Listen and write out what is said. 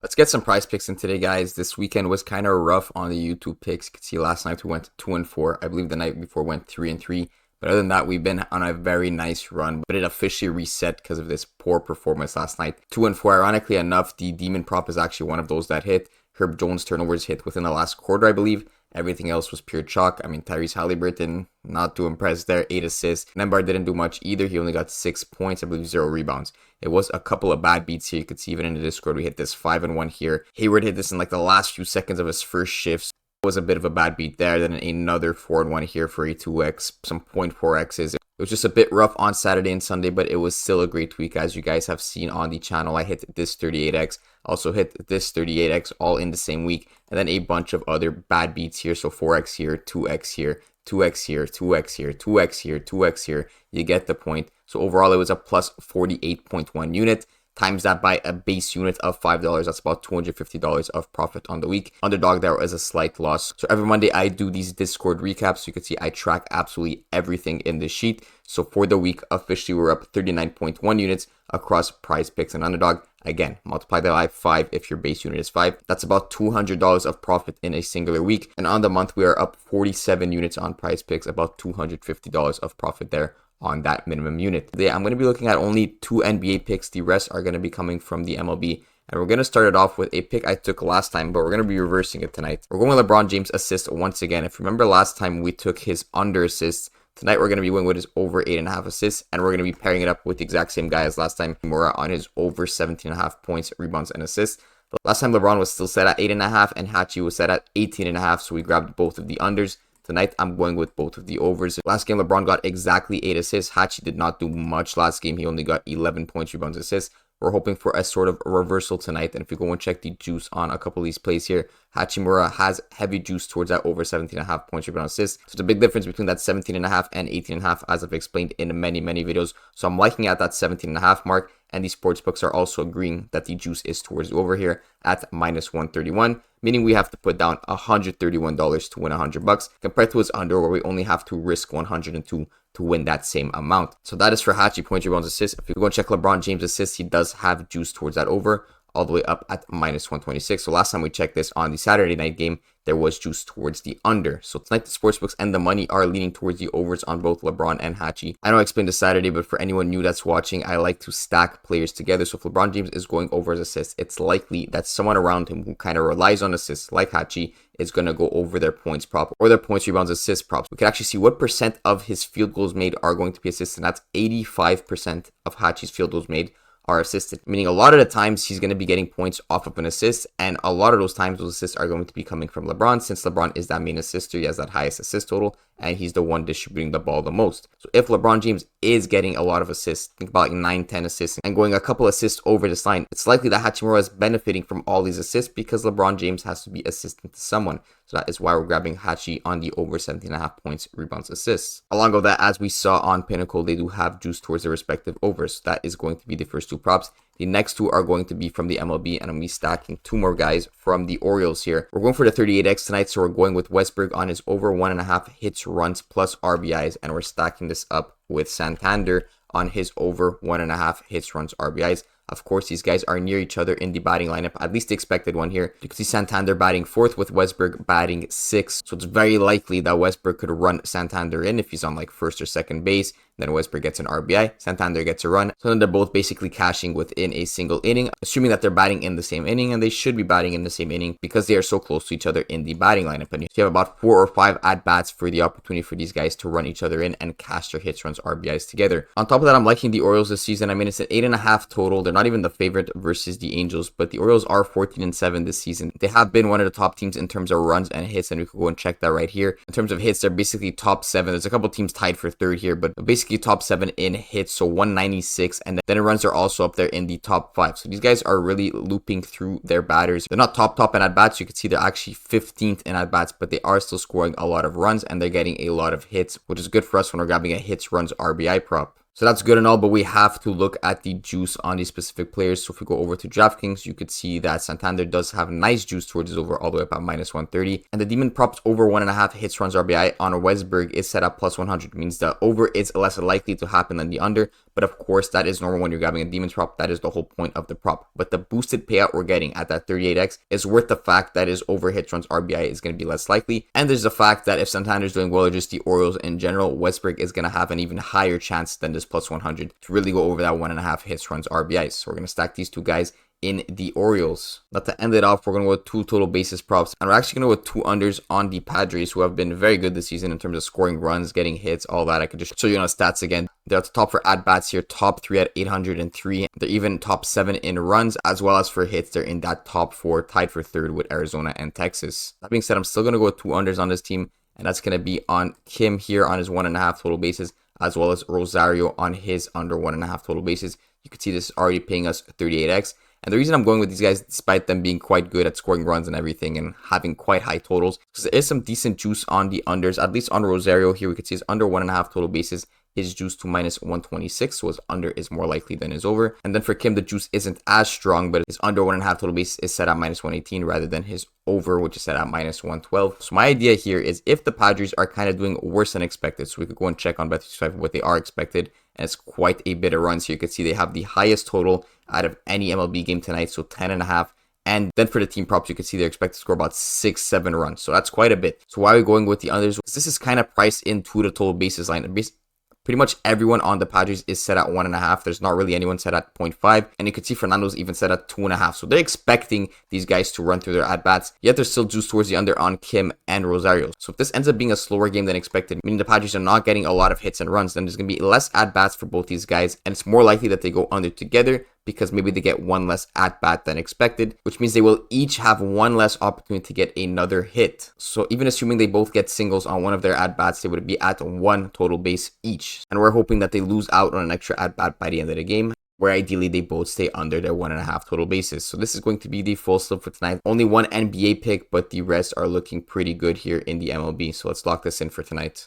Let's get some prize picks in today, guys. This weekend was kind of rough on the YouTube picks. You can see last night we went 2-4. I believe the night before went 3-3. But other than that, we've been on a very nice run. But it officially reset because of this poor performance last night. 2-4. Ironically enough, the Demon prop is actually one of those that hit. Herb Jones turnovers hit within the last quarter, I believe. Everything else was pure chalk. I mean, Tyrese Halliburton, not too impressed there. 8 assists. Nembar didn't do much either. He only got 6 points. I believe 0 rebounds. It was a couple of bad beats here. You could see even in the Discord, we hit this 5-1 here. Hayward hit this in like the last few seconds of his first shift. It was a bit of a bad beat there. Then another 4-1 here for a 2x, some 0.4x's. It was just a bit rough on Saturday and Sunday, but it was still a great week, as you guys have seen on the channel. I hit this 38x, also hit this 38x, all in the same week, and then a bunch of other bad beats here. So 4x here, 2x here, 2x here, 2x here, 2x here, 2x here. You get the point. So overall, it was a plus 48.1 unit. Times that by a base unit of $5, that's about $250 of profit on the week. Underdog, there was a slight loss. So every Monday, I do these Discord recaps. So you can see I track absolutely everything in the sheet. So for the week, officially, we're up 39.1 units across prize picks and underdog. Again, multiply that by 5 if your base unit is 5. That's about $200 of profit in a singular week. And on the month, we are up 47 units on prize picks, about $250 of profit there on that minimum unit. Today, I'm going to be looking at only 2 NBA picks. The rest are going to be coming from the MLB. And we're going to start it off with a pick I took last time, but we're going to be reversing it tonight. We're going with LeBron James assist once again. If you remember last time, we took his under assists. Tonight, we're going to be going with his over 8.5 assists, and we're going to be pairing it up with the exact same guy as last time. Mora on his over 17.5 points, rebounds, and assists. Last time, LeBron was still set at 8.5, and Hachi was set at 18.5, so we grabbed both of the unders. Tonight, I'm going with both of the overs. Last game, LeBron got exactly 8 assists. Hachi did not do much last game. He only got 11 points, rebounds, assists. We're hoping for a sort of reversal tonight. And if you go and check the juice on a couple of these plays here, Hachimura has heavy juice towards that over 17.5 points, rebound, assists. So it's a big difference between that 17.5 and 18.5, as I've explained in many videos. So I'm liking at that 17.5 mark. And the sportsbooks are also agreeing that the juice is towards the over here at minus 131, meaning we have to put down $131 to win $100 compared to his under, where we only have to risk 102 to win that same amount. So that is for Hachi, points, rebounds, assists. If you go and check LeBron James assists, he does have juice towards that over, all the way up at minus 126. So last time we checked this on the Saturday night game, there was juice towards the under. So tonight the sportsbooks and the money are leaning towards the overs on both LeBron and Hachi. I know I explained this Saturday, but for anyone new that's watching, I like to stack players together. So if LeBron James is going over his assists, it's likely that someone around him who kind of relies on assists, like Hachi, is going to go over their points prop or their points, rebounds, assists props. We can actually see what percent of his field goals made are going to be assists, and that's 85% of Hachi's field goals made are assisted, meaning a lot of the times he's going to be getting points off of an assist, and a lot of those times those assists are going to be coming from LeBron, since LeBron is that main assister. He has that highest assist total, and he's the one distributing the ball the most. So if LeBron James is getting a lot of assists, think about like 9-10 assists, and going a couple assists over this line, it's likely that Hachimura is benefiting from all these assists because LeBron James has to be assisting to someone. So that is why we're grabbing Hachi on the over 17.5 points, rebounds, assists. Along with that, as we saw on Pinnacle, they do have juice towards their respective overs. So that is going to be the first 2 props. The next 2 are going to be from the MLB, and I'm going to be stacking 2 more guys from the Orioles here. We're going for the 38x tonight, so we're going with Westberg on his over 1.5 hits, runs, plus RBIs, and we're stacking this up with Santander on his over 1.5 hits, runs, RBIs. Of course, these guys are near each other in the batting lineup, at least the expected one here. You can see Santander batting 4th with Westberg batting 6th. So it's very likely that Westberg could run Santander in if he's on like 1st or 2nd base. Then Westberg gets an RBI, Santander gets a run. So then they're both basically cashing within a single inning, assuming that they're batting in the same inning, and they should be batting in the same inning because they are so close to each other in the batting lineup. And you have about 4 or 5 at-bats for the opportunity for these guys to run each other in and cash their hits, runs, RBIs together. On top of that, I'm liking the Orioles this season. I mean, it's an 8.5 total. They're not even the favorite versus the Angels, but the Orioles are 14-7 this season. They have been one of the top teams in terms of runs and hits, and we can go and check that right here. In terms of hits, they're basically top 7. There's a couple teams tied for 3rd here, but basically top 7 in hits, so 196, and then runs are also up there in the top 5. So these guys are really looping through their batters. They're not top in at-bats. You can see they're actually 15th in at-bats, but they are still scoring a lot of runs, and they're getting a lot of hits, which is good for us when we're grabbing a hits, runs, RBI prop. So that's good and all, but we have to look at the juice on these specific players. So if we go over to DraftKings, you could see that Santander does have nice juice towards his over all the way up at minus 130. And the Demon props over 1.5 hits, runs, RBI on a Westberg is set at plus 100. Means the over is less likely to happen than the under, But of course, that is normal when you're grabbing a Demons prop. That is the whole point of the prop. But the boosted payout we're getting at that 38x is worth the fact that his over hits runs RBI is going to be less likely. And there's the fact that if Santander's doing well or just the Orioles in general, Westbrook is going to have an even higher chance than this plus 100 to really go over that 1.5 hits runs RBIs. So we're going to stack these two guys in the Orioles. Now to end it off, we're going to go with 2 total bases props, and we're actually going to go with 2 unders on the Padres, who have been very good this season in terms of scoring runs, getting hits, all that. I could just show you on the stats again. They're at the top for at-bats here, top 3 at 803. They're even top 7 in runs, as well as for hits. They're in that top 4, tied for 3rd with Arizona and Texas. That being said, I'm still going to go with 2 unders on this team, and that's going to be on Kim here on his 1.5 total bases, as well as Rosario on his under 1.5 total bases. You can see this is already paying us 38x. And the reason I'm going with these guys, despite them being quite good at scoring runs and everything and having quite high totals, because there is some decent juice on the unders, at least on Rosario here. We can see his under 1.5 total bases is juice to minus 126, so his under is more likely than his over. And then for Kim, the juice isn't as strong, but his under 1.5 total base is set at minus 118 rather than his over, which is set at minus 112. So my idea here is if the Padres are kind of doing worse than expected, so we could go and check on Bet365 what they are expected, and it's quite a bit of runs here. You can see they have the highest total out of any MLB game tonight, so 10.5. And then for the team props, you can see they're expected to score about 6-7 runs. So that's quite a bit. So why are we going with the unders? Because this is kind of priced into the total bases line. Pretty much everyone on the Padres is set at 1.5. There's not really anyone set at 0.5. And you can see Fernando's even set at 2.5. So they're expecting these guys to run through their at-bats. Yet there's still juice towards the under on Kim and Rosario. So if this ends up being a slower game than expected, meaning the Padres are not getting a lot of hits and runs, then there's going to be less at-bats for both these guys. And it's more likely that they go under together, because maybe they get one less at-bat than expected, which means they will each have one less opportunity to get another hit. So even assuming they both get singles on one of their at-bats, they would be at 1 total base each. And we're hoping that they lose out on an extra at-bat by the end of the game, where ideally they both stay under their 1.5 total bases. So this is going to be the full slip for tonight. Only one NBA pick, but the rest are looking pretty good here in the MLB. So let's lock this in for tonight.